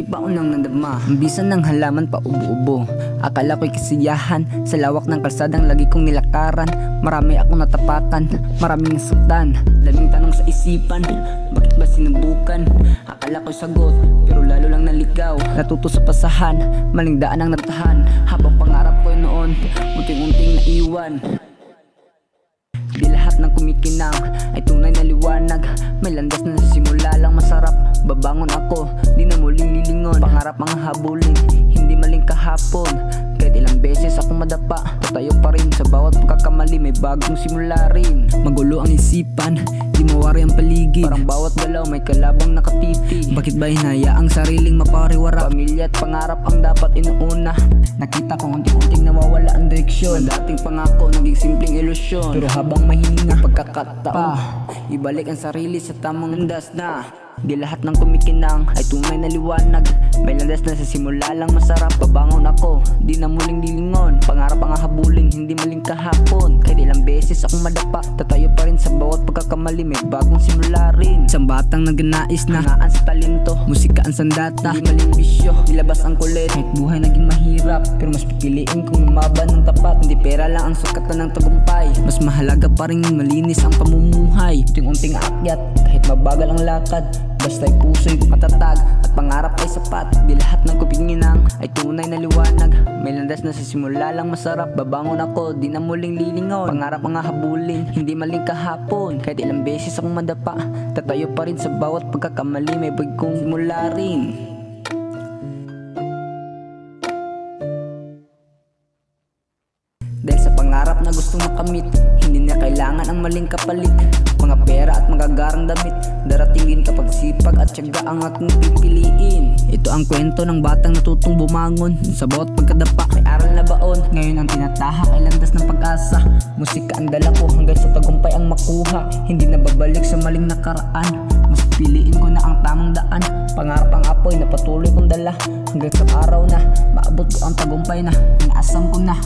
baon ng nandama, bisan ng halaman pa ubo-ubo. Akala ko'y kasiyahan sa lawak ng kalsadang lagi kong nilakaran. Marami akong natapakan, maraming nasaktan, daming tanong sa isipan. Bakit ba sinubukan? Akala ko'y sagot, pero lalo lang naligaw. Natuto sa pasahan, maling daan ang natahan. Habang pangarap ko noon, unting-unting naiwan. Di lahat ng kumikinang ay tunay na liwanag. May landas na sa simula lang masarap. Babangon ako, di na muling lilingon. Pangarap mga habulin, hindi maling kahapon. Kahit ilang beses ako madapa, tatayo pa rin. Sa bawat pagkakamali may bagong simula rin. Magulo ang isipan, di mawari ang paligid. Parang bawat galaw may kalabang nakatitig. Bakit ba hinaya ang sariling mapariwara? Pamilya at pangarap ang dapat inuuna. Nakita ko unti-unting nawawala ang direksyon. Ang dating pangako naging simpleng ilusyon. Pero habang mahihinga pagkakataon, ibalik ang sarili sa tamang landas na. Di lahat ng kumikinang ay tunay na liwanag. May landas na sa simula lang masarap. Babangon ako, di na muling lilingon. Pangarap ang habulin, hindi maling kahapon. Kahit ilang beses akong madapa, tatayo pa rin sa bawat pagkakamali. May bagong simula rin. Isang batang nagnanais na hangaan sa talento, musika ang sandata, hindi maling bisyo, nilabas ang kulit. Kahit buhay naging mahirap, pero mas pipiliin kong lumaban ng tapat. Hindi pera lang ang sukatan ng tagumpay, mas mahalaga pa rin malinis ang pamumuhay. Unting-unting aakyat, kahit mabagal ang lakad, basta'y puso'y matatag at pangarap ay sapat. Di lahat ng kupinginang ay tunay na liwanag. May landas na sa simula lang masarap. Babangon ako, di na muling lilingon. Pangarap ang habulin, hindi maling kahapon. Kahit ilang beses akong madapa, tatayo pa rin sa bawat pagkakamali. May bagong simula rin. Dahil sa pangarap na gustong makamit, hindi na kailangan ang maling kapalit. Mga pera at magagarang damit, daratingin kapag sipag at tiyaga ang aking pipiliin. Ito ang kwento ng batang natutong bumangon. Sa bawat pagkadapa may aral na baon. Ngayon ang tinatahak ay landas ng pag-asa. Musika ang dala ko hanggang sa tagumpay ang makuha. Hindi na babalik sa maling nakaraan, mas piliin ko na ang tamang daan. Pangarap ang apoy na patuloy kong dala, hanggang sa araw na maabot ko ang tagumpay na inaasam ko na.